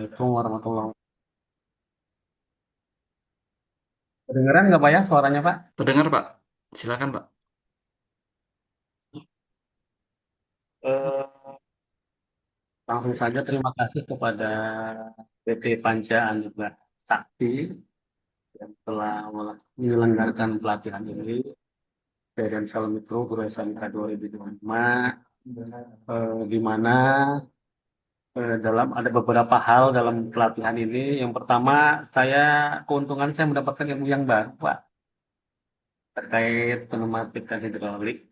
Assalamualaikum warahmatullahi wabarakatuh. Kedengeran nggak Pak ya suaranya Pak? Terdengar, Pak? Silakan, Pak. Eh, Langsung saja terima kasih kepada PT Panca Anugerah Sakti yang telah menyelenggarakan pelatihan ini. Saya dan Salam Mikro Guru SMK 2025, di mana dalam ada beberapa hal dalam pelatihan ini. Yang pertama, keuntungan saya mendapatkan ilmu yang baru Pak terkait pneumatik dan hidrolik.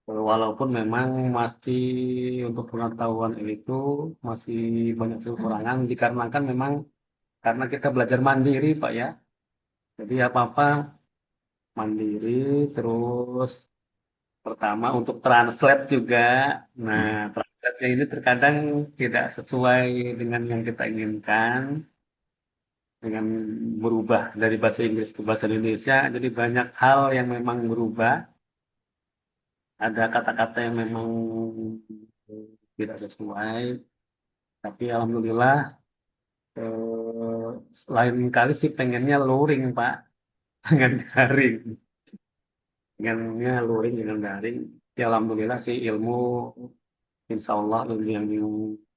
Walaupun memang masih untuk pengetahuan itu masih banyak kekurangan dikarenakan memang karena kita belajar mandiri Pak ya. Jadi apa-apa mandiri terus pertama untuk translate juga. Nah, Hmm. translate-nya ini terkadang tidak sesuai dengan yang kita inginkan dengan berubah dari bahasa Inggris ke bahasa Indonesia. Jadi banyak hal yang memang berubah. Ada kata-kata yang memang tidak sesuai. Tapi alhamdulillah lain kali sih pengennya luring Pak, dengan daring, pengennya luring dengan daring. Ya alhamdulillah sih ilmu, insya Allah ilmu yang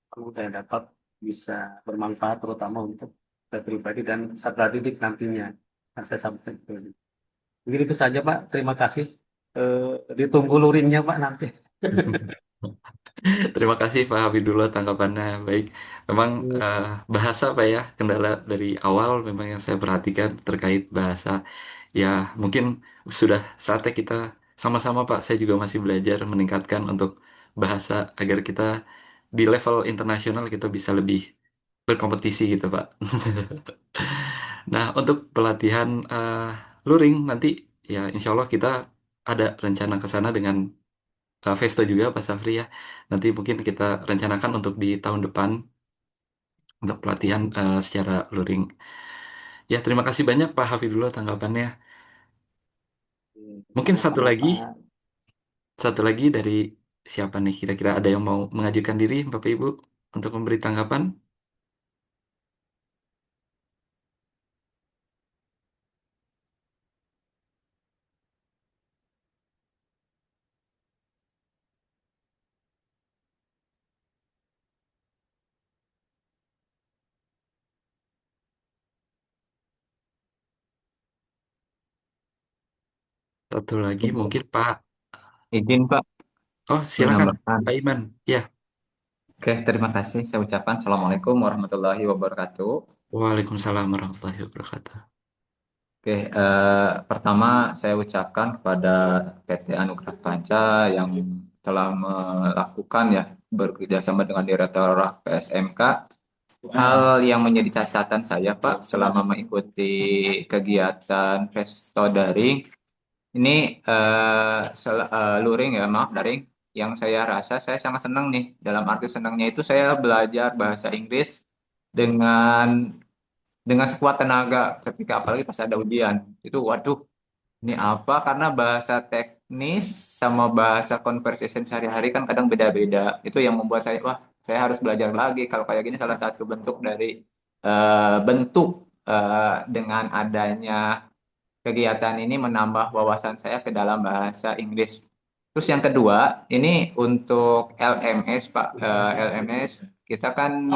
perlu saya dapat bisa bermanfaat terutama untuk saya pribadi dan satra didik nantinya. Nah, saya sampaikan ke ini. Mungkin itu saja Pak. Terima kasih. Ditunggu luringnya Pak nanti. Terima kasih Pak Habibullah tanggapannya. Baik, memang eh, bahasa Pak ya, kendala dari awal memang yang saya perhatikan terkait bahasa. Ya, mungkin sudah saatnya kita sama-sama Pak, saya juga masih belajar meningkatkan untuk bahasa agar kita di level internasional kita bisa lebih berkompetisi gitu Pak. Nah, untuk pelatihan luring nanti ya insya Allah kita ada rencana ke sana dengan Vesto juga Pak Safri ya. Nanti mungkin kita rencanakan untuk di tahun depan untuk pelatihan secara luring. Ya, terima kasih banyak Pak Hafidullah tanggapannya. Mungkin Sama-sama Pak. satu lagi dari siapa nih kira-kira ada yang mau mengajukan diri Bapak Ibu untuk memberi tanggapan? Satu lagi mungkin Pak. Izin Pak Oh, silakan menambahkan. Pak Iman. Ya, Oke, terima kasih. Saya ucapkan Assalamualaikum warahmatullahi wabarakatuh. Waalaikumsalam warahmatullahi wabarakatuh. Oke, pertama saya ucapkan kepada PT Anugerah Panca yang telah melakukan ya bekerjasama dengan Direktorat PSMK. Hal yang menjadi catatan saya Pak selama mengikuti kegiatan Presto Daring ini luring ya, maaf daring. Yang saya rasa saya sangat senang nih. Dalam arti senangnya itu saya belajar bahasa Inggris dengan sekuat tenaga ketika apalagi pas ada ujian. Itu waduh, ini apa? Karena bahasa teknis sama bahasa conversation sehari-hari kan kadang beda-beda. Itu yang membuat saya wah, saya harus belajar lagi. Kalau kayak gini salah satu bentuk dari bentuk dengan adanya kegiatan ini menambah wawasan saya ke dalam bahasa Inggris. Terus yang kedua, ini untuk LMS, Pak. LMS, kita kan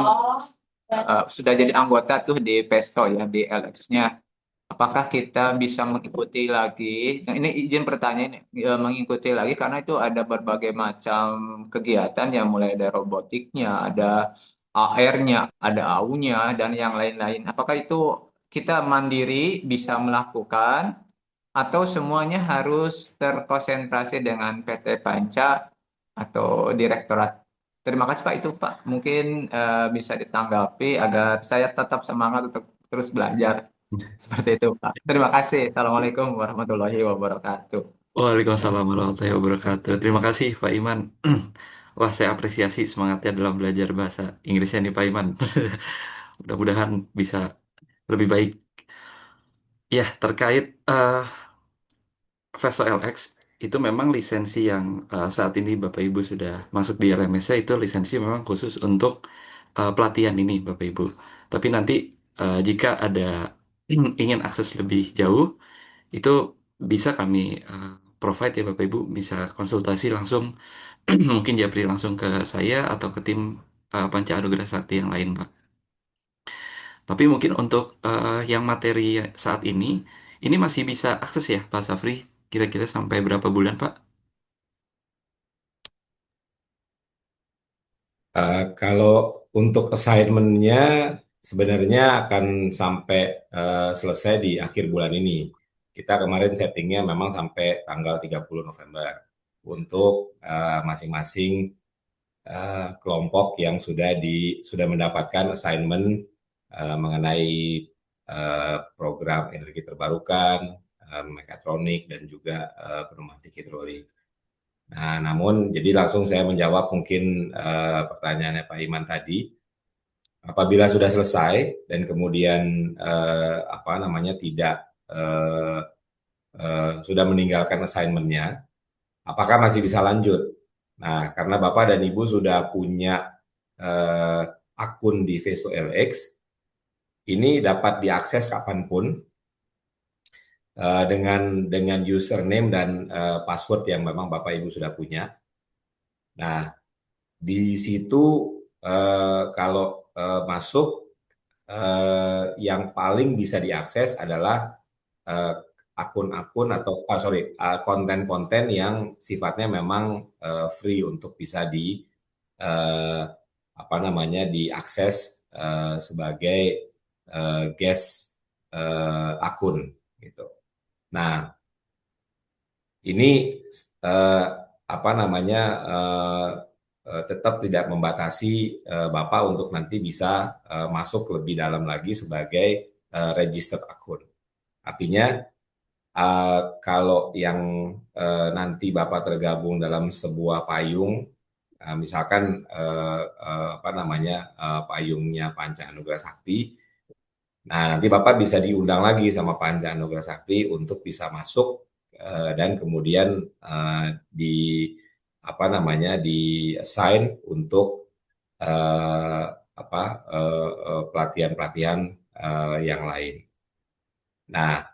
sudah jadi anggota tuh di Pesto ya, di LX-nya. Apakah kita bisa mengikuti lagi? Nah, ini izin pertanyaan, mengikuti lagi karena itu ada berbagai macam kegiatan yang mulai ada robotiknya, ada AR-nya, ada AU-nya, dan yang lain-lain. Apakah itu kita mandiri bisa melakukan atau semuanya harus terkonsentrasi dengan PT Panca atau Direktorat? Terima kasih Pak itu Pak. Mungkin bisa ditanggapi agar saya tetap semangat untuk terus belajar. Seperti itu Pak. Terima kasih. Assalamualaikum warahmatullahi wabarakatuh. Waalaikumsalam warahmatullahi wabarakatuh. Terima kasih Pak Iman. Wah, saya apresiasi semangatnya dalam belajar bahasa Inggrisnya nih Pak Iman. Mudah-mudahan bisa lebih baik. Ya, terkait Vesto LX itu memang lisensi yang saat ini Bapak Ibu sudah masuk di LMS-nya itu lisensi memang khusus untuk pelatihan ini Bapak Ibu. Tapi nanti jika ada ingin akses lebih jauh, itu bisa kami provide ya Bapak Ibu, bisa konsultasi langsung, mungkin Japri langsung ke saya atau ke tim Panca Anugerah Sakti yang lain Pak. Tapi mungkin untuk yang materi saat ini masih bisa akses ya Pak Safri, kira-kira sampai berapa bulan Pak? Kalau untuk assignment-nya sebenarnya akan sampai selesai di akhir bulan ini. Kita kemarin settingnya memang sampai tanggal 30 November untuk masing-masing kelompok yang sudah mendapatkan assignment mengenai program energi terbarukan, mekatronik dan juga pneumatik hidrolik. Nah, namun jadi langsung saya menjawab mungkin pertanyaannya Pak Iman tadi. Apabila sudah selesai dan kemudian tidak sudah meninggalkan assignment-nya, apakah masih bisa lanjut? Nah, karena Bapak dan Ibu sudah punya akun di Face2LX, ini dapat diakses kapanpun dengan username dan password yang memang Bapak Ibu sudah punya. Nah, di situ kalau masuk yang paling bisa diakses adalah akun-akun atau konten-konten yang sifatnya memang free untuk bisa diakses sebagai guest akun gitu. Nah, ini tetap tidak membatasi Bapak untuk nanti bisa masuk lebih dalam lagi sebagai registered akun. Artinya kalau yang nanti Bapak tergabung dalam sebuah payung, misalkan payungnya Panca Anugerah Sakti, nah nanti Bapak bisa diundang lagi sama Panca Anugerah Sakti untuk bisa masuk dan kemudian di assign untuk pelatihan-pelatihan yang lain. Nah,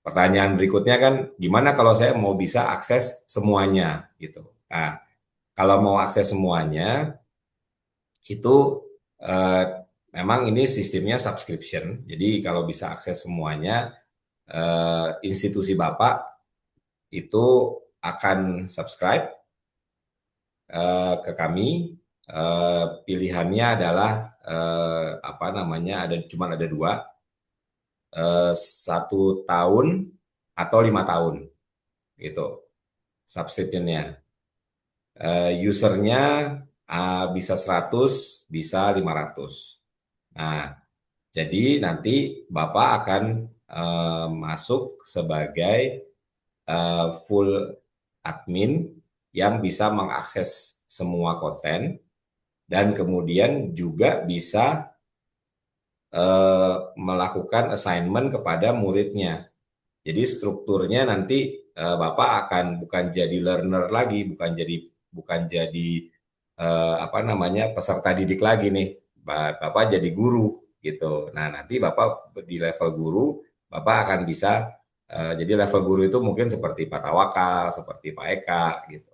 pertanyaan berikutnya kan, gimana kalau saya mau bisa akses semuanya gitu? Nah, kalau mau akses semuanya itu memang ini sistemnya subscription. Jadi kalau bisa akses semuanya, institusi Bapak itu akan subscribe ke kami. Pilihannya adalah ada dua, 1 tahun atau 5 tahun gitu subscription-nya. Usernya bisa 100, bisa 500. Nah, jadi nanti Bapak akan masuk sebagai full admin yang bisa mengakses semua konten dan kemudian juga bisa melakukan assignment kepada muridnya. Jadi strukturnya nanti Bapak akan bukan jadi learner lagi, bukan jadi peserta didik lagi nih. Bapak jadi guru gitu. Nah, nanti Bapak di level guru, Bapak akan bisa jadi level guru itu mungkin seperti Pak Tawakal, seperti Pak Eka gitu.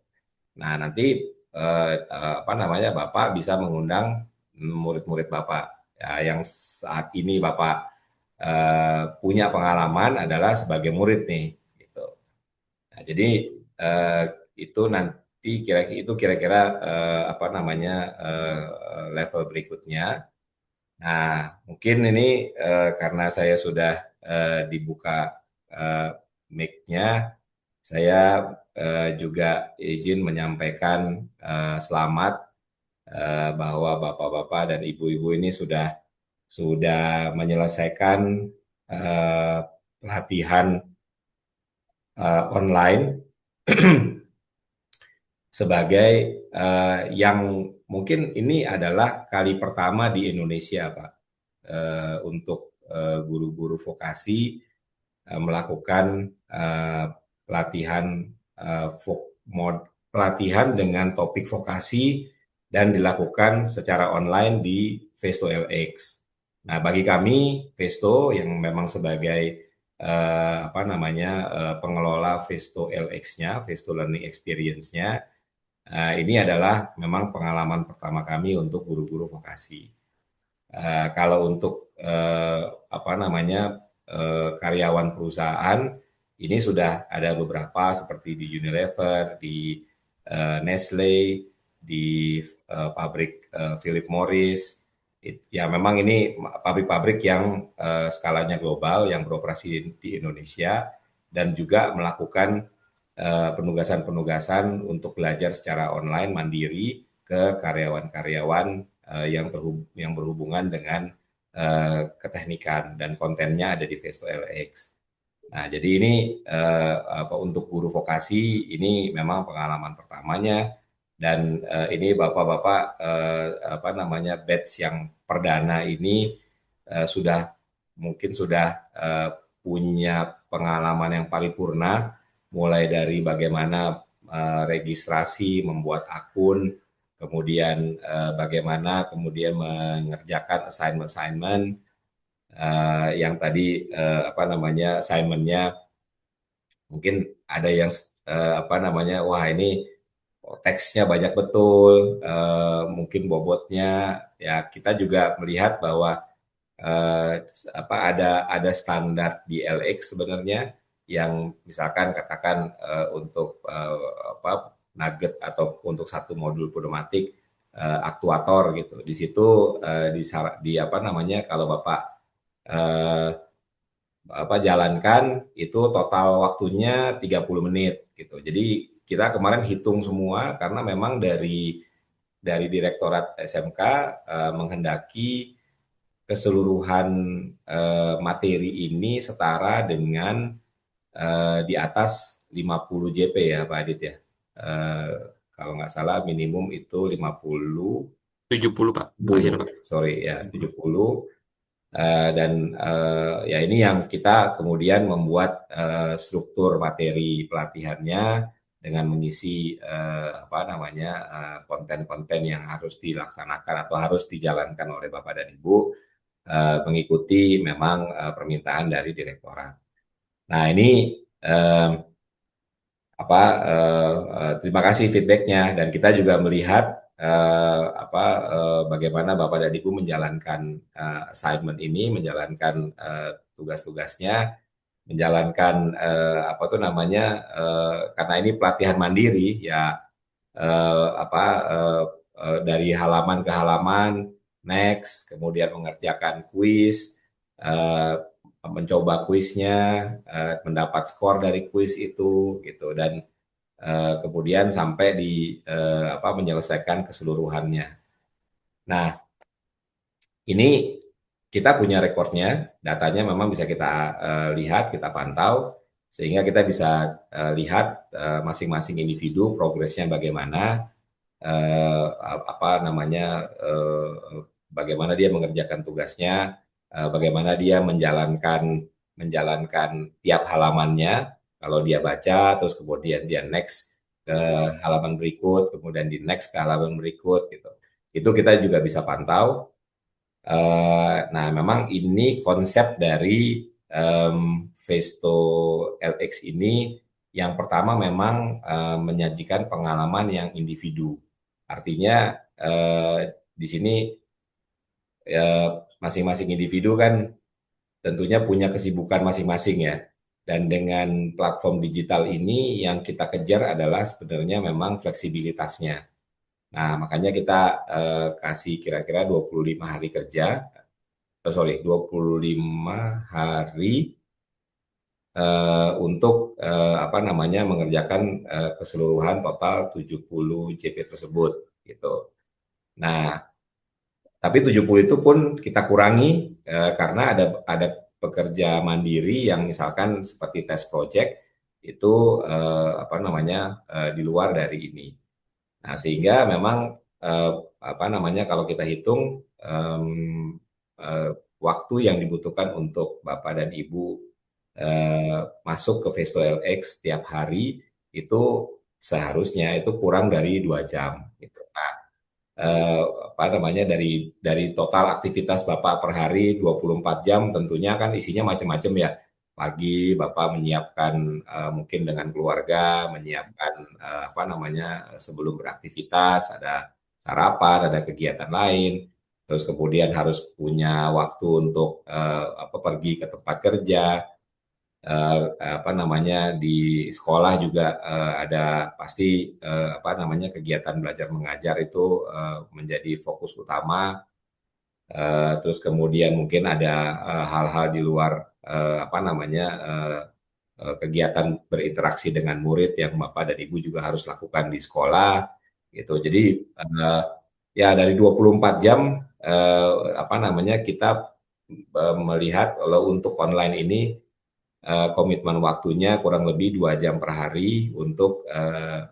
Nah, nanti Bapak bisa mengundang murid-murid Bapak. Ya, yang saat ini Bapak punya pengalaman adalah sebagai murid nih gitu. Nah, jadi itu nanti kira-kira level berikutnya. Nah, mungkin ini karena saya sudah dibuka mic-nya, saya juga izin menyampaikan selamat bahwa bapak-bapak dan ibu-ibu ini sudah menyelesaikan pelatihan online sebagai yang mungkin ini adalah kali pertama di Indonesia, Pak, untuk guru-guru vokasi melakukan pelatihan pelatihan dengan topik vokasi dan dilakukan secara online di Festo LX. Nah, bagi kami Festo yang memang sebagai pengelola Festo LX-nya, Festo Learning Experience-nya, ini adalah memang pengalaman pertama kami untuk guru-guru vokasi. Kalau untuk karyawan perusahaan ini sudah ada beberapa seperti di Unilever, di Nestle, di pabrik Philip Morris. Ya memang ini pabrik-pabrik yang skalanya global yang beroperasi di Indonesia dan juga melakukan penugasan-penugasan untuk belajar secara online mandiri ke karyawan-karyawan yang berhubungan dengan keteknikan dan kontennya ada di Festo LX. Nah, jadi ini untuk guru vokasi ini memang pengalaman pertamanya dan ini bapak-bapak batch yang perdana ini mungkin sudah punya pengalaman yang paripurna mulai dari bagaimana registrasi, membuat akun, kemudian bagaimana kemudian mengerjakan assignment yang tadi assignmentnya mungkin ada yang wah ini teksnya banyak betul, mungkin bobotnya ya kita juga melihat bahwa ada standar di LX sebenarnya yang misalkan katakan untuk nugget atau untuk satu modul pneumatik aktuator gitu. Di situ kalau Bapak jalankan itu total waktunya 30 menit gitu. Jadi kita kemarin hitung semua karena memang dari Direktorat SMK menghendaki keseluruhan materi ini setara dengan di atas 50 JP ya Pak Adit ya. Kalau nggak salah minimum itu 50 70 Pak, terakhir Pak. sorry ya 70 dan ya ini yang kita kemudian membuat struktur materi pelatihannya dengan mengisi konten-konten yang harus dilaksanakan atau harus dijalankan oleh Bapak dan Ibu mengikuti memang permintaan dari direktorat. Nah ini terima kasih feedbacknya dan kita juga melihat bagaimana Bapak dan Ibu menjalankan assignment ini, menjalankan tugas-tugasnya, menjalankan karena ini pelatihan mandiri ya dari halaman ke halaman, next, kemudian mengerjakan kuis, mencoba kuisnya, mendapat skor dari kuis itu, gitu, dan kemudian sampai menyelesaikan keseluruhannya. Nah, ini kita punya rekornya, datanya memang bisa kita lihat, kita pantau, sehingga kita bisa lihat masing-masing individu progresnya bagaimana, bagaimana dia mengerjakan tugasnya, bagaimana dia menjalankan tiap halamannya. Kalau dia baca, terus kemudian dia next ke halaman berikut, kemudian di next ke halaman berikut, gitu. Itu kita juga bisa pantau. Nah, memang ini konsep dari Festo LX ini yang pertama memang menyajikan pengalaman yang individu. Artinya di sini masing-masing individu kan tentunya punya kesibukan masing-masing ya. Dan dengan platform digital ini yang kita kejar adalah sebenarnya memang fleksibilitasnya. Nah, makanya kita kasih kira-kira 25 hari kerja, 25 hari untuk mengerjakan keseluruhan total 70 JP tersebut gitu. Nah, tapi 70 itu pun kita kurangi karena ada pekerja mandiri yang misalkan seperti test project itu di luar dari ini. Nah, sehingga memang kalau kita hitung waktu yang dibutuhkan untuk Bapak dan Ibu masuk ke Festo LX setiap hari itu seharusnya itu kurang dari 2 jam gitu. Nah, eh, apa namanya dari total aktivitas Bapak per hari 24 jam tentunya kan isinya macam-macam ya. Pagi Bapak menyiapkan mungkin dengan keluarga, menyiapkan apa namanya sebelum beraktivitas, ada sarapan, ada kegiatan lain. Terus kemudian harus punya waktu untuk apa pergi ke tempat kerja, apa namanya di sekolah juga ada pasti apa namanya kegiatan belajar mengajar itu menjadi fokus utama. Terus kemudian mungkin ada hal-hal di luar apa namanya kegiatan berinteraksi dengan murid yang Bapak dan Ibu juga harus lakukan di sekolah gitu. Jadi ya dari 24 jam apa namanya kita melihat kalau untuk online ini komitmen waktunya kurang lebih 2 jam per hari untuk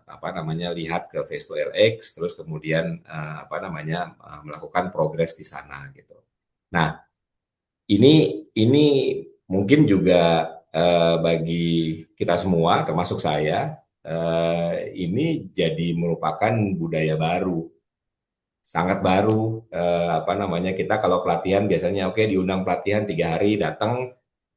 apa namanya lihat ke Face to LX, terus kemudian apa namanya melakukan progres di sana gitu. Nah, ini mungkin juga bagi kita semua, termasuk saya, ini jadi merupakan budaya baru, sangat baru. Apa namanya kita kalau pelatihan biasanya oke diundang pelatihan 3 hari datang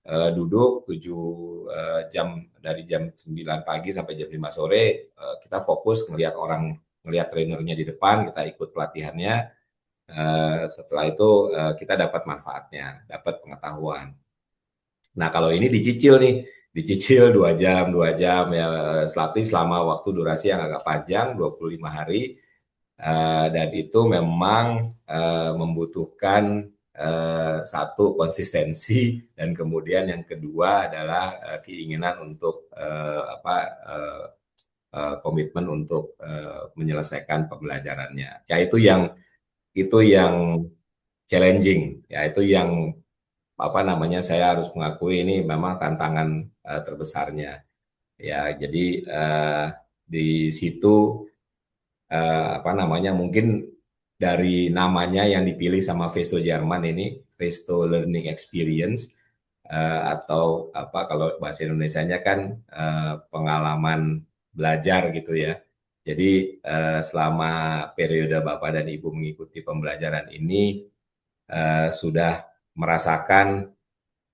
duduk 7 jam dari jam 9 pagi sampai jam 5 sore kita fokus ngelihat orang ngelihat trainernya di depan kita ikut pelatihannya setelah itu kita dapat manfaatnya dapat pengetahuan. Nah kalau ini dicicil nih dicicil 2 jam ya selama waktu durasi yang agak panjang 25 hari dan itu memang membutuhkan satu konsistensi dan kemudian yang kedua adalah keinginan untuk apa komitmen untuk menyelesaikan pembelajarannya. Ya itu yang challenging, ya itu yang apa namanya saya harus mengakui ini memang tantangan terbesarnya. Ya jadi di situ apa namanya mungkin dari namanya yang dipilih sama Vesto Jerman ini Vesto Learning Experience atau apa kalau bahasa Indonesianya kan pengalaman belajar gitu ya. Jadi selama periode Bapak dan Ibu mengikuti pembelajaran ini sudah merasakan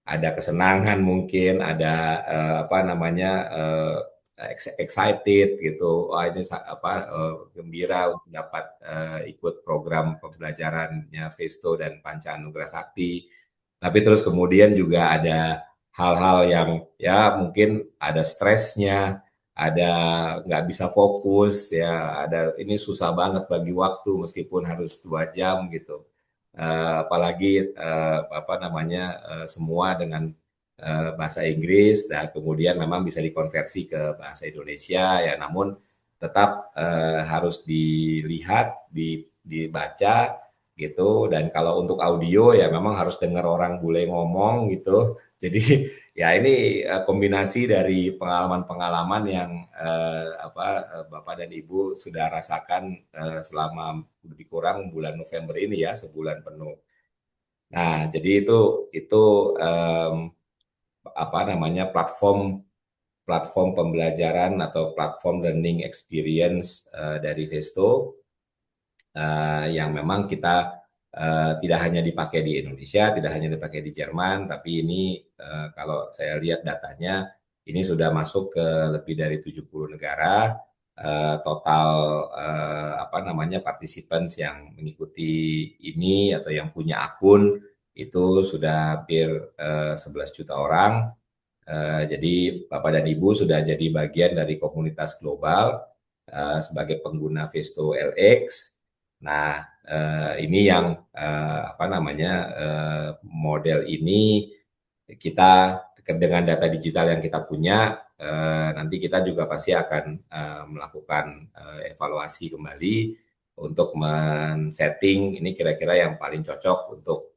ada kesenangan mungkin, ada apa namanya excited gitu, wah ini apa gembira untuk dapat ikut program pembelajarannya Vesto dan Panca Anugerah Sakti. Tapi terus kemudian juga ada hal-hal yang ya mungkin ada stresnya, ada nggak bisa fokus ya, ada ini susah banget bagi waktu meskipun harus 2 jam gitu. Apalagi apa namanya semua dengan bahasa Inggris dan kemudian memang bisa dikonversi ke bahasa Indonesia ya namun tetap harus dilihat dibaca gitu dan kalau untuk audio ya memang harus dengar orang bule ngomong gitu jadi ya ini kombinasi dari pengalaman-pengalaman yang apa Bapak dan Ibu sudah rasakan selama lebih kurang bulan November ini ya sebulan penuh. Nah jadi itu apa namanya platform platform pembelajaran atau platform learning experience dari Vesto yang memang kita tidak hanya dipakai di Indonesia, tidak hanya dipakai di Jerman, tapi ini kalau saya lihat datanya ini sudah masuk ke lebih dari 70 negara. Total apa namanya participants yang mengikuti ini atau yang punya akun itu sudah hampir 11 juta orang. Jadi Bapak dan Ibu sudah jadi bagian dari komunitas global sebagai pengguna Vesto LX. Nah, ini yang apa namanya model ini kita dengan data digital yang kita punya nanti kita juga pasti akan melakukan evaluasi kembali untuk men-setting ini kira-kira yang paling cocok untuk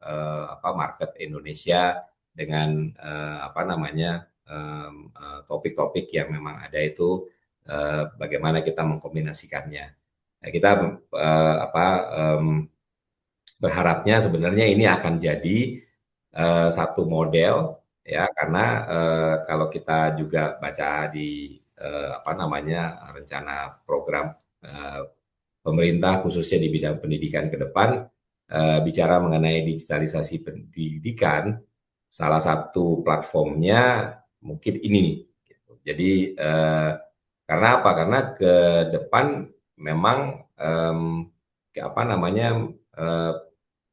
apa market Indonesia dengan apa namanya topik-topik yang memang ada itu bagaimana kita mengkombinasikannya. Nah, kita apa berharapnya sebenarnya ini akan jadi satu model ya karena kalau kita juga baca di apa namanya rencana program pemerintah khususnya di bidang pendidikan ke depan bicara mengenai digitalisasi pendidikan, salah satu platformnya mungkin ini. Jadi karena apa? Karena ke depan memang apa namanya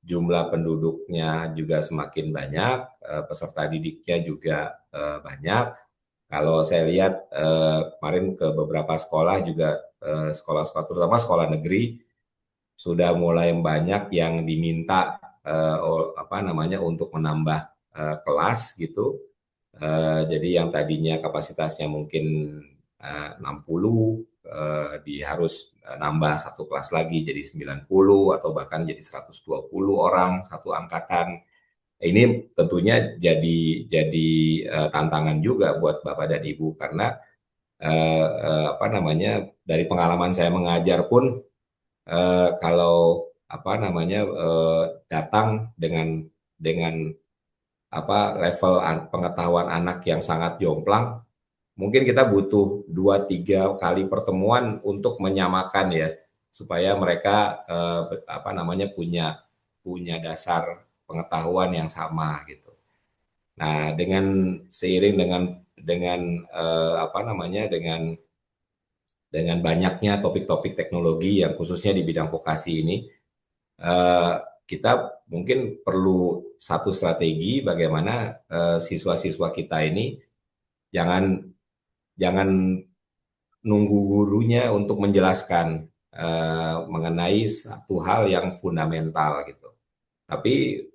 jumlah penduduknya juga semakin banyak, peserta didiknya juga banyak. Kalau saya lihat kemarin ke beberapa sekolah juga sekolah-sekolah terutama sekolah negeri sudah mulai banyak yang diminta apa namanya untuk menambah kelas gitu. Jadi yang tadinya kapasitasnya mungkin 60 harus nambah satu kelas lagi jadi 90 atau bahkan jadi 120 orang satu angkatan. Ini tentunya jadi tantangan juga buat Bapak dan Ibu karena apa namanya dari pengalaman saya mengajar pun kalau apa namanya datang dengan apa level pengetahuan anak yang sangat jomplang, mungkin kita butuh 2-3 kali pertemuan untuk menyamakan ya, supaya mereka apa namanya punya dasar pengetahuan yang sama gitu. Nah, seiring dengan apa namanya dengan banyaknya topik-topik teknologi yang khususnya di bidang vokasi ini, kita mungkin perlu satu strategi bagaimana siswa-siswa kita ini jangan jangan nunggu gurunya untuk menjelaskan mengenai satu hal yang fundamental gitu. Tapi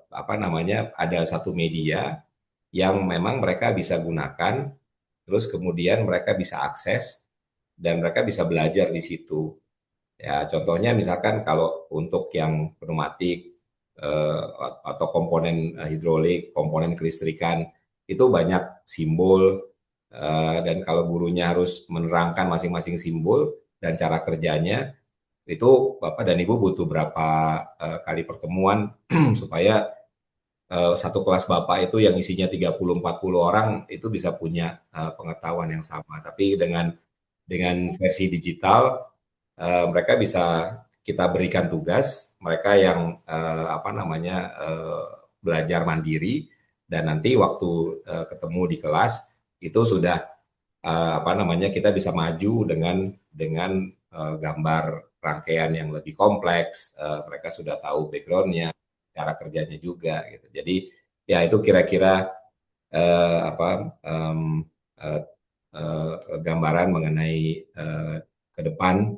apa namanya ada satu media yang memang mereka bisa gunakan, terus kemudian mereka bisa akses dan mereka bisa belajar di situ. Ya, contohnya misalkan kalau untuk yang pneumatik atau komponen hidrolik, komponen kelistrikan, itu banyak simbol dan kalau gurunya harus menerangkan masing-masing simbol dan cara kerjanya, itu Bapak dan Ibu butuh berapa kali pertemuan supaya satu kelas Bapak itu yang isinya 30-40 orang itu bisa punya pengetahuan yang sama. Tapi dengan versi digital mereka bisa kita berikan tugas, mereka yang apa namanya belajar mandiri dan nanti waktu ketemu di kelas itu sudah apa namanya kita bisa maju dengan gambar rangkaian yang lebih kompleks, mereka sudah tahu backgroundnya, cara kerjanya juga gitu. Jadi ya itu kira-kira apa gambaran mengenai ke depan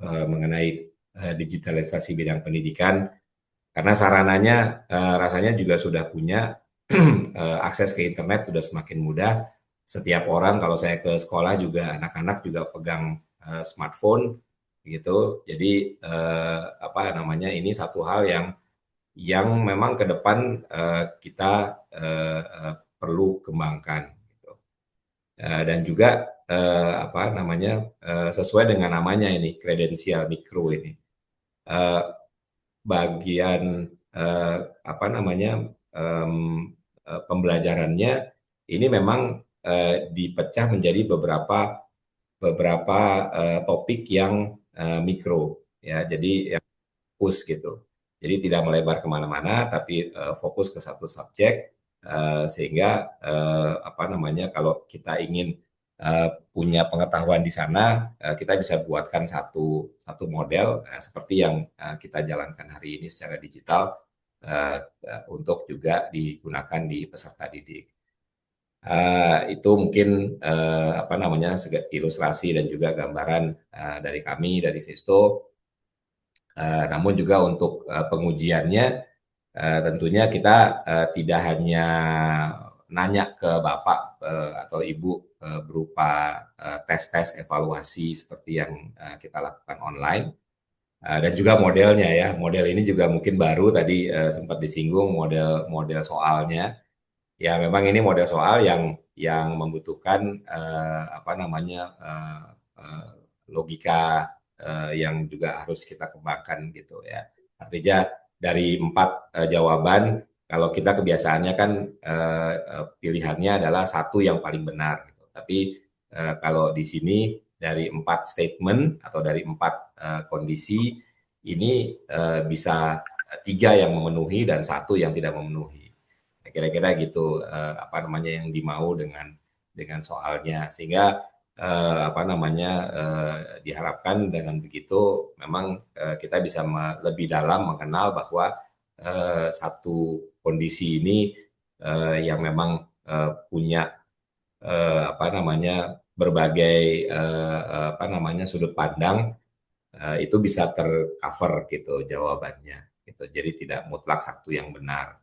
mengenai digitalisasi bidang pendidikan karena sarananya rasanya juga sudah punya akses ke internet sudah semakin mudah. Setiap orang kalau saya ke sekolah juga anak-anak juga pegang smartphone gitu. Jadi apa namanya ini satu hal yang memang ke depan kita perlu kembangkan gitu. Dan juga apa namanya sesuai dengan namanya ini kredensial mikro ini bagian apa namanya pembelajarannya ini memang dipecah menjadi beberapa topik yang mikro ya jadi yang fokus gitu jadi tidak melebar kemana-mana tapi fokus ke satu subjek sehingga apa namanya kalau kita ingin punya pengetahuan di sana, kita bisa buatkan satu model seperti yang kita jalankan hari ini secara digital untuk juga digunakan di peserta didik. Itu mungkin apa namanya ilustrasi dan juga gambaran dari kami dari Visto. Namun juga untuk pengujiannya tentunya kita tidak hanya nanya ke Bapak atau Ibu berupa tes-tes evaluasi seperti yang kita lakukan online dan juga modelnya ya. Model ini juga mungkin baru tadi sempat disinggung model soalnya. Ya memang ini model soal yang membutuhkan apa namanya logika yang juga harus kita kembangkan gitu ya. Artinya dari 4 jawaban kalau kita kebiasaannya kan pilihannya adalah satu yang paling benar gitu. Tapi kalau di sini dari 4 statement atau dari 4 kondisi ini bisa 3 yang memenuhi dan 1 yang tidak memenuhi. Kira-kira gitu apa namanya yang dimau dengan soalnya, sehingga apa namanya diharapkan dengan begitu memang kita bisa lebih dalam mengenal bahwa satu kondisi ini yang memang punya apa namanya berbagai apa namanya sudut pandang itu bisa tercover gitu jawabannya gitu. Jadi tidak mutlak satu yang benar.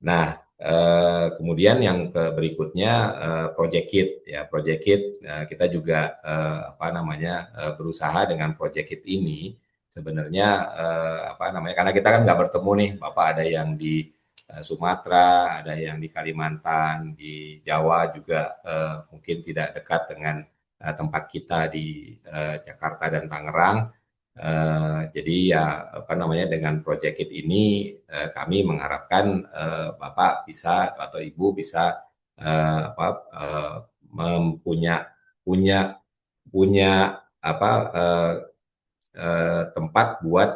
Nah, kemudian yang berikutnya project kit ya. Project kit kita juga apa namanya berusaha dengan project kit ini sebenarnya apa namanya karena kita kan nggak bertemu nih, Bapak ada yang di Sumatera, ada yang di Kalimantan, di Jawa juga mungkin tidak dekat dengan tempat kita di Jakarta dan Tangerang. Jadi ya apa namanya dengan Project Kit ini kami mengharapkan Bapak bisa atau Ibu bisa apa punya punya apa tempat buat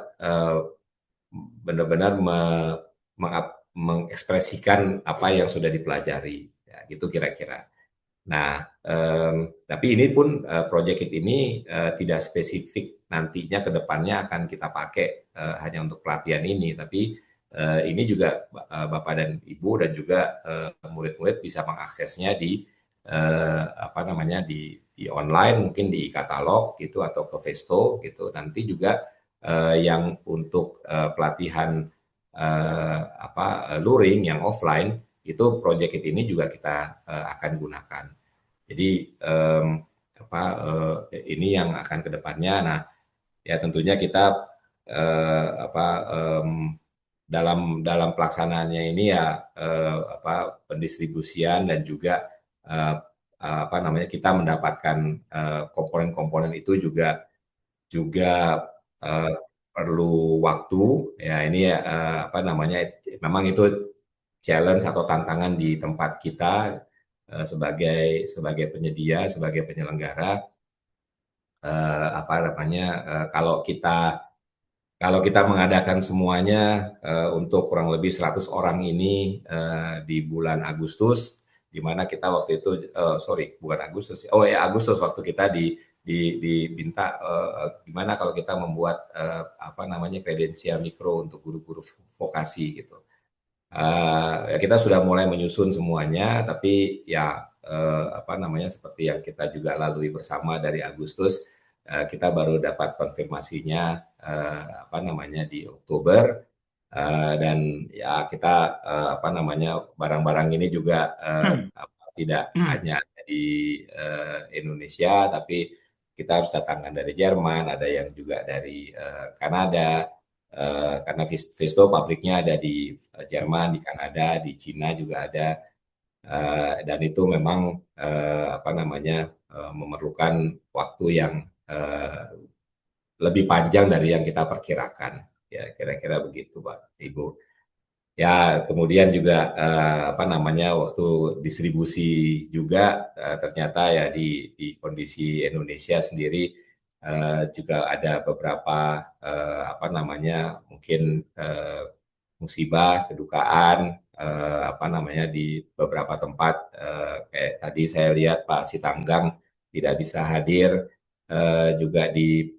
benar-benar mengekspresikan apa yang sudah dipelajari ya gitu kira-kira. Nah, tapi ini pun project kit ini tidak spesifik nantinya ke depannya akan kita pakai hanya untuk pelatihan ini, tapi ini juga Bapak dan Ibu dan juga murid-murid bisa mengaksesnya di apa namanya di online mungkin di katalog gitu atau ke Festo gitu. Nanti juga yang untuk pelatihan apa luring yang offline itu project kit ini juga kita akan gunakan. Jadi apa ini yang akan ke depannya. Nah, ya tentunya kita apa dalam pelaksanaannya ini ya apa pendistribusian dan juga apa namanya kita mendapatkan komponen-komponen itu juga perlu waktu ya ini apa namanya memang itu challenge atau tantangan di tempat kita sebagai penyedia, sebagai penyelenggara apa namanya kalau kita mengadakan semuanya untuk kurang lebih 100 orang ini di bulan Agustus, di mana kita waktu itu, sorry, bukan Agustus, oh ya Agustus waktu kita diminta gimana kalau kita membuat apa namanya kredensial mikro untuk guru-guru vokasi gitu. Ya kita sudah mulai menyusun semuanya, tapi ya apa namanya seperti yang kita juga lalui bersama dari Agustus, kita baru dapat konfirmasinya apa namanya di Oktober dan ya kita apa namanya barang-barang ini juga tidak hanya di Indonesia, tapi kita harus datangkan dari Jerman, ada yang juga dari Kanada. Karena Visto pabriknya ada di Jerman, di Kanada, di Cina juga ada, dan itu memang apa namanya memerlukan waktu yang lebih panjang dari yang kita perkirakan. Ya kira-kira begitu, Pak, Ibu. Ya kemudian juga apa namanya waktu distribusi juga ternyata ya di kondisi Indonesia sendiri juga ada beberapa apa namanya mungkin musibah, kedukaan apa namanya di beberapa tempat kayak tadi saya lihat Pak Sitanggang tidak bisa hadir juga di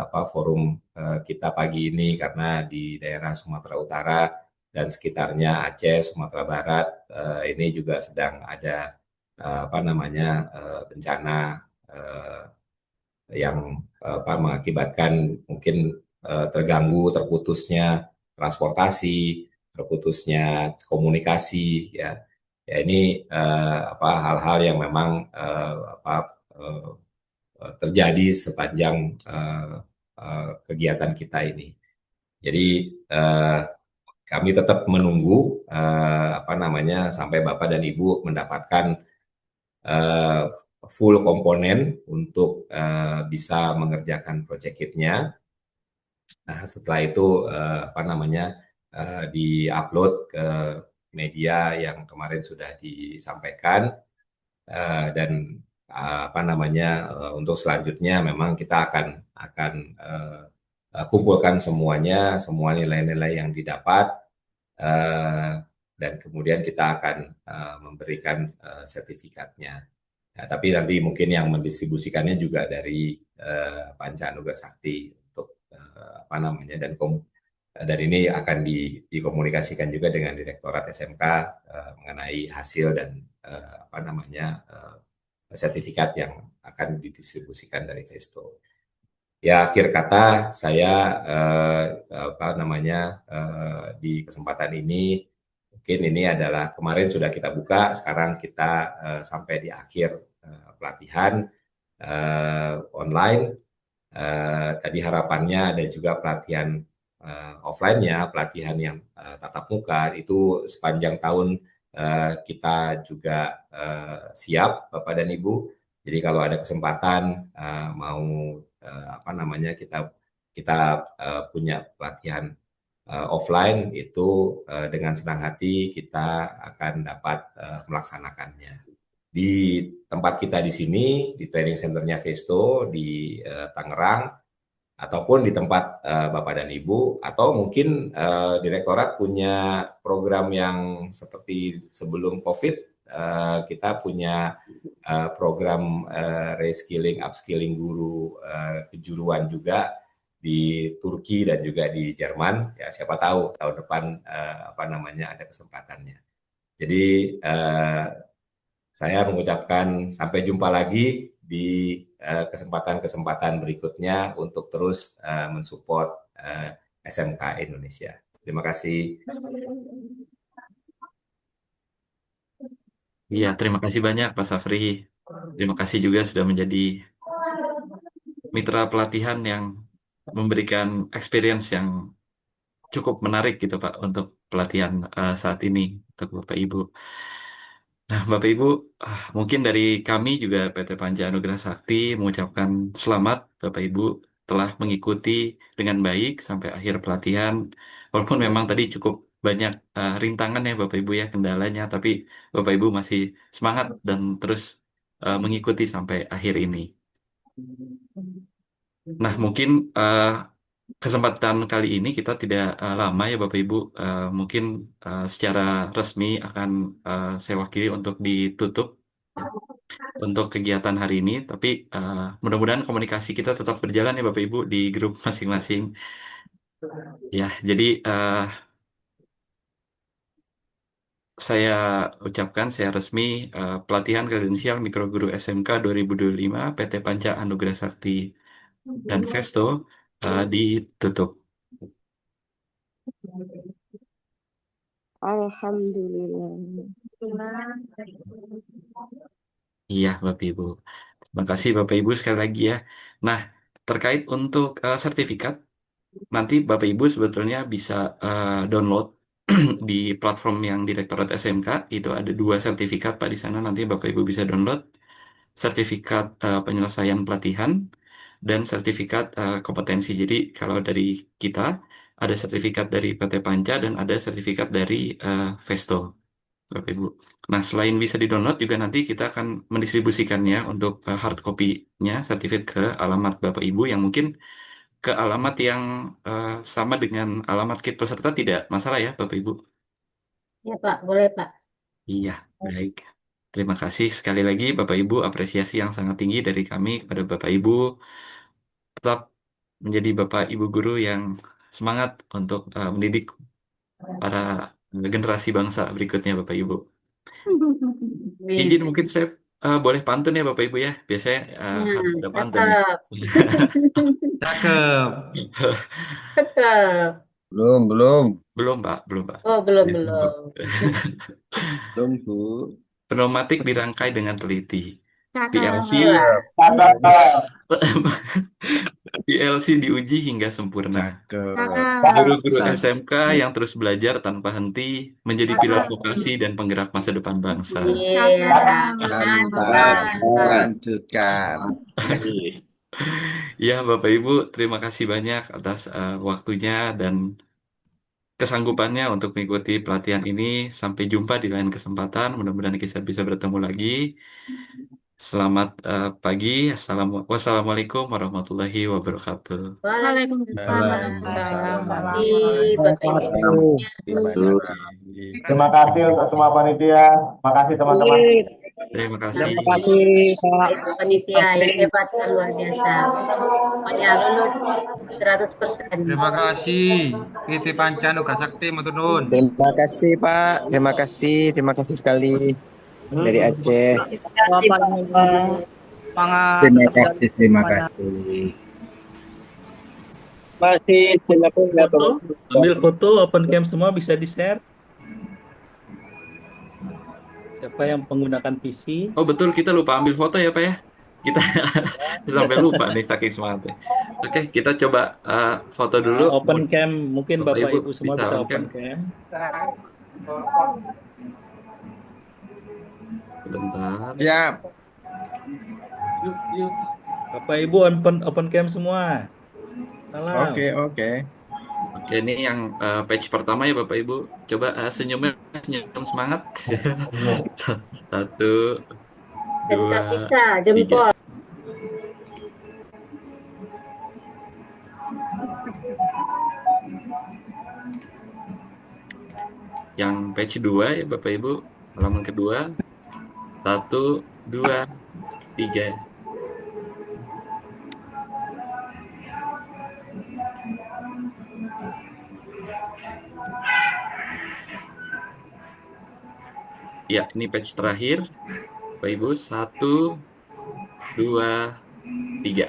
apa forum kita pagi ini karena di daerah Sumatera Utara dan sekitarnya Aceh, Sumatera Barat ini juga sedang ada apa namanya bencana yang apa mengakibatkan mungkin terganggu terputusnya transportasi, terputusnya komunikasi ya. Ya ini apa hal-hal yang memang apa terjadi sepanjang kegiatan kita ini. Jadi kami tetap menunggu apa namanya sampai Bapak dan Ibu mendapatkan full komponen untuk bisa mengerjakan project kitnya. Nah, setelah itu apa namanya di-upload ke media yang kemarin sudah disampaikan dan apa namanya untuk selanjutnya memang kita akan kumpulkan semuanya, semua nilai-nilai yang didapat, eh, dan kemudian kita akan memberikan sertifikatnya. Ya, tapi nanti mungkin yang mendistribusikannya juga dari Panca Anugerah Sakti untuk apa namanya, dan ini akan dikomunikasikan juga dengan Direktorat SMK mengenai hasil dan apa namanya sertifikat yang akan didistribusikan dari Festo. Ya, akhir kata saya apa namanya di kesempatan ini mungkin ini adalah kemarin sudah kita buka, sekarang kita sampai di akhir pelatihan online. Tadi harapannya ada juga pelatihan offline-nya, pelatihan yang tatap muka itu sepanjang tahun kita juga siap, Bapak dan Ibu. Jadi kalau ada kesempatan mau apa namanya kita punya pelatihan offline itu dengan senang hati kita akan dapat melaksanakannya. Di tempat kita di sini, di training centernya Vesto di Tangerang, ataupun di tempat Bapak dan Ibu, atau mungkin Direktorat punya program yang seperti sebelum COVID, kita punya program reskilling, upskilling guru kejuruan juga di Turki dan juga di Jerman. Ya, siapa tahu tahun depan apa namanya ada kesempatannya. Jadi saya mengucapkan sampai jumpa lagi di kesempatan-kesempatan berikutnya untuk terus mensupport SMK Indonesia. Terima kasih. Iya, terima kasih banyak Pak Safri. Terima kasih juga sudah menjadi mitra pelatihan yang memberikan experience yang cukup menarik gitu Pak untuk pelatihan saat ini untuk Bapak Ibu. Nah, Bapak Ibu, mungkin dari kami juga PT Panja Anugerah Sakti mengucapkan selamat Bapak Ibu telah mengikuti dengan baik sampai akhir pelatihan. Walaupun memang tadi cukup banyak rintangan ya Bapak Ibu ya kendalanya, tapi Bapak Ibu masih semangat dan terus mengikuti sampai akhir ini. Nah, mungkin kesempatan kali ini kita tidak lama ya Bapak Ibu. Mungkin secara resmi akan saya wakili untuk ditutup untuk kegiatan hari ini. Tapi mudah-mudahan komunikasi kita tetap berjalan ya Bapak Ibu di grup masing-masing. Ya, jadi saya ucapkan saya resmi pelatihan kredensial mikroguru SMK 2025 PT Panca Anugerah Sakti dan Vesto ditutup. Alhamdulillah. Iya, Bapak Ibu. Terima kasih Bapak Ibu sekali lagi ya. Nah, terkait untuk sertifikat, nanti Bapak Ibu sebetulnya bisa download di platform yang Direktorat SMK. Itu ada 2 sertifikat Pak di sana. Nanti Bapak Ibu bisa download sertifikat penyelesaian pelatihan dan sertifikat kompetensi. Jadi kalau dari kita ada sertifikat dari PT Panca dan ada sertifikat dari Vesto. Bapak Ibu. Nah, selain bisa di-download juga nanti kita akan mendistribusikannya untuk hard copy-nya sertifikat ke alamat Bapak Ibu yang mungkin ke alamat yang sama dengan alamat kit peserta tidak masalah ya Bapak Ibu. Ya Pak, boleh Pak. Iya, baik. Terima kasih sekali lagi Bapak Ibu, apresiasi yang sangat tinggi dari kami kepada Bapak Ibu. Tetap menjadi Bapak Ibu guru yang semangat untuk mendidik para generasi bangsa berikutnya Bapak Ibu. Izin Amin. mungkin saya boleh pantun ya Bapak Ibu ya. Biasanya harus ada pantun nih. Tetap, Cakep. tetap. Belum, Belum Pak, belum Pak. Oh, belum, belum. belum Bu. Pneumatik dirangkai dengan teliti. PLC Wah, PLC diuji hingga sempurna. Cakep. Guru-guru San- SMK yang terus belajar tanpa henti menjadi pilar vokasi dan penggerak masa depan bangsa. iya. Mantap. Mantap. Lanjutkan. Ya, Bapak Ibu, terima kasih banyak atas waktunya dan kesanggupannya untuk mengikuti pelatihan ini. Sampai jumpa di lain kesempatan. Mudah-mudahan kita bisa bertemu lagi. Selamat pagi. Wassalamualaikum warahmatullahi wabarakatuh. Waalaikumsalam. Waalaikumsalam Terima kasih warahmatullahi Bapak Ibu wabarakatuh. semuanya. Terima kasih. Terima kasih untuk semua panitia. Terima kasih teman-teman. Terima kasih. Terima kasih Pak Panitia yang hebat dan luar biasa. Pokoknya lulus 100%. Terima kasih PT Panca Nuga Sakti matur nuwun. Terima kasih Pak. Terima kasih sekali dari Aceh. Terima kasih. Masih silakan Foto, ambil foto open cam semua bisa di-share. Siapa yang menggunakan PC? Oh betul, kita lupa ambil foto ya Pak ya. Kita sampai lupa nih saking semangatnya. Oke, kita coba foto dulu. Open cam, mungkin Bapak Ibu semua bisa on open cam. Sebentar. Ya, Yuk. Bapak Ibu open cam semua. Salam. oke. Oke, ini yang page pertama ya Bapak Ibu. Coba senyum semangat. Satu, Dan dua, tak bisa jempol. Yang page 2 ya Bapak Ibu. Halaman kedua. 1, 2, 3. Ya, ini page terakhir. Bapak Ibu, 1, 2, 3.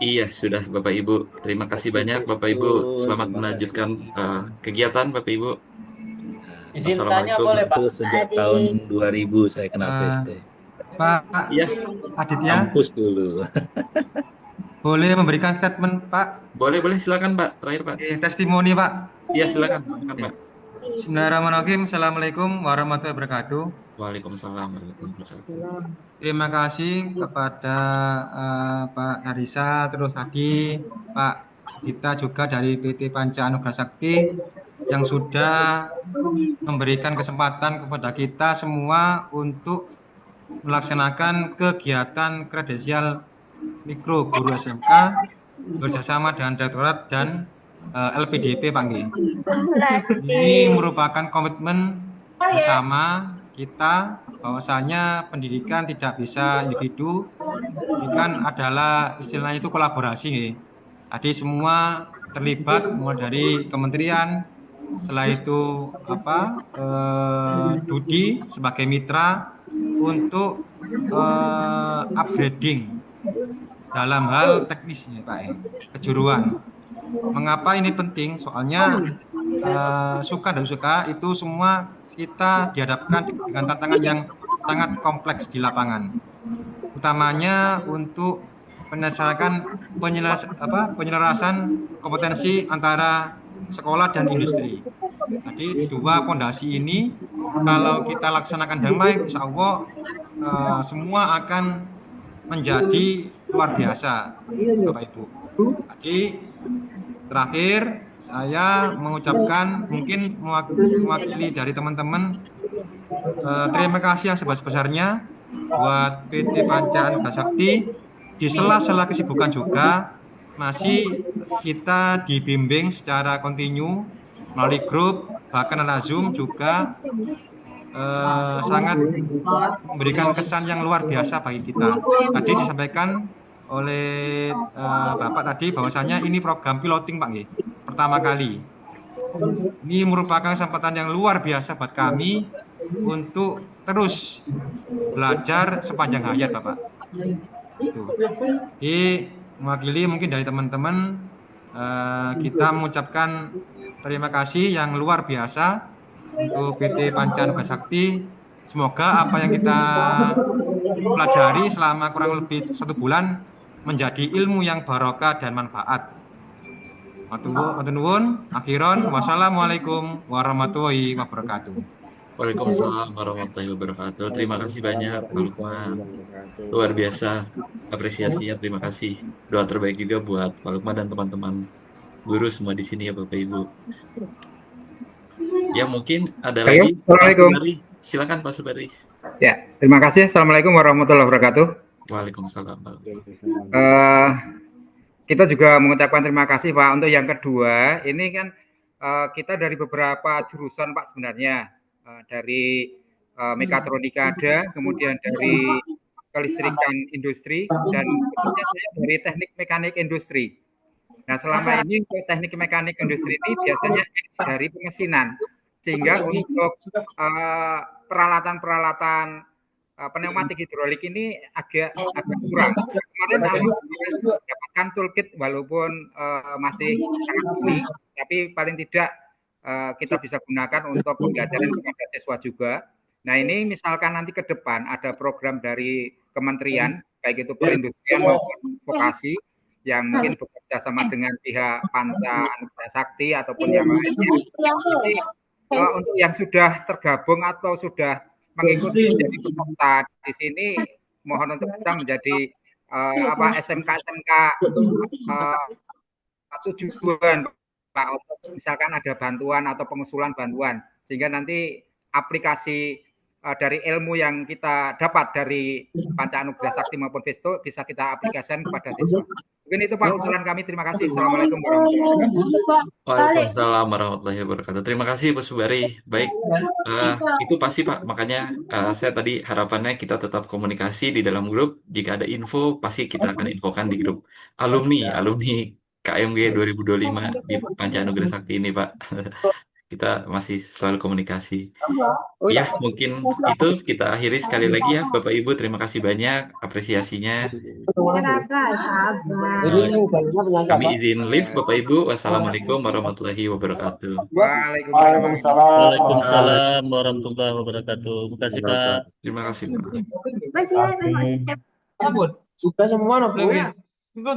Iya, sudah Bapak Ibu. Terima kasih banyak Bapak Ibu. Selamat Terima melanjutkan kasih. kegiatan Bapak Ibu. Izin tanya Assalamualaikum. boleh Pak? Itu sejak tahun 2000 saya kenal PST. Pak Iya, Aditya, Kampus dulu. boleh memberikan statement Pak? boleh silakan Pak. Terakhir Pak. Testimoni Pak. Iya, silakan Pak. Bismillahirrahmanirrahim. Assalamualaikum warahmatullahi wabarakatuh. Waalaikumsalam warahmatullahi wabarakatuh. Terima kasih kepada Pak Harisa, terus tadi Pak Dita juga dari PT Panca Nuga Sakti yang sudah memberikan kesempatan kepada kita semua untuk melaksanakan kegiatan kredensial mikro guru SMK bersama dengan Direktorat dan LPDP Pak Nggih. Ini merupakan komitmen bersama kita bahwasanya pendidikan tidak bisa individu, pendidikan adalah istilahnya itu kolaborasi nggih. Tadi semua terlibat mulai dari kementerian, setelah itu Dudi sebagai mitra untuk upgrading dalam hal teknisnya Pak kejuruan. Mengapa ini penting? Soalnya suka dan suka itu semua kita dihadapkan dengan tantangan yang sangat kompleks di lapangan. Utamanya untuk penyelarasan kompetensi antara sekolah dan industri. Jadi dua fondasi ini kalau kita laksanakan damai, insya Allah semua akan menjadi luar biasa, Bapak Ibu. Jadi terakhir saya mengucapkan mungkin mewakili dari teman-teman terima kasih yang sebesar-besarnya buat PT Panca Nuga Sakti. Di sela-sela kesibukan juga masih kita dibimbing secara kontinu melalui grup, bahkan ada Zoom juga sangat memberikan kesan yang luar biasa bagi kita. Tadi disampaikan oleh Bapak tadi bahwasanya ini program piloting Pak Nggih, pertama kali. Ini merupakan kesempatan yang luar biasa buat kami untuk terus belajar sepanjang hayat Bapak. Jadi mewakili mungkin dari teman-teman kita mengucapkan terima kasih yang luar biasa untuk PT Panca Nuga Sakti. Semoga apa yang kita pelajari selama kurang lebih 1 bulan menjadi ilmu yang barokah dan manfaat. Matur nuwun, akhiron, wassalamualaikum warahmatullahi wabarakatuh. Waalaikumsalam warahmatullahi wabarakatuh. Terima kasih banyak, Pak Lukman. Luar biasa apresiasinya. Terima kasih. Doa terbaik juga buat Pak Lukman dan teman-teman guru semua di sini ya, Bapak Ibu. Ya, mungkin ada Ayo, lagi Pak Assalamualaikum. Subari. Silakan Pak Subari. Ya, terima kasih. Assalamualaikum warahmatullahi wabarakatuh. Waalaikumsalam, Pak. Kita juga mengucapkan terima kasih Pak. Untuk yang kedua, ini kan kita dari beberapa jurusan Pak sebenarnya. Dari mekatronika ada, kemudian dari kelistrikan industri, dan khususnya saya dari teknik mekanik industri. Nah, selama ini untuk teknik mekanik industri ini biasanya dari pemesinan, sehingga untuk peralatan-peralatan pneumatik hidrolik ini agak kurang. Kemarin mendapatkan toolkit walaupun masih sangat unik, tapi paling tidak kita bisa gunakan untuk pembelajaran kepada siswa juga. Nah, ini misalkan nanti ke depan ada program dari kementerian, baik itu perindustrian maupun vokasi, yang mungkin bekerja sama dengan pihak Panca Anugerah Sakti ataupun yang lainnya. Jadi, untuk yang sudah tergabung atau sudah mengikuti menjadi peserta di sini, mohon untuk kita menjadi SMK tujuan Pak, untuk misalkan ada bantuan atau pengusulan bantuan, sehingga nanti aplikasi dari ilmu yang kita dapat dari Panca Anugerah Sakti maupun Visto bisa kita aplikasikan kepada siswa. Mungkin itu Pak usulan kami. Terima kasih. Assalamualaikum warahmatullahi wabarakatuh. Waalaikumsalam warahmatullahi wabarakatuh. Terima kasih Pak Subari. Baik, itu pasti Pak. Makanya saya tadi harapannya kita tetap komunikasi di dalam grup. Jika ada info, pasti kita akan infokan di grup alumni KMG 2025 di Panca Anugerah Sakti ini Pak. Kita masih selalu komunikasi. Ya, mungkin itu kita akhiri sekali lagi ya Bapak Ibu. Terima kasih banyak apresiasinya. Kami izin live Bapak Ibu. Wassalamualaikum warahmatullahi wabarakatuh. Waalaikumsalam warahmatullahi wabarakatuh. Terima kasih Pak. Terima kasih Pak. Sudah semua,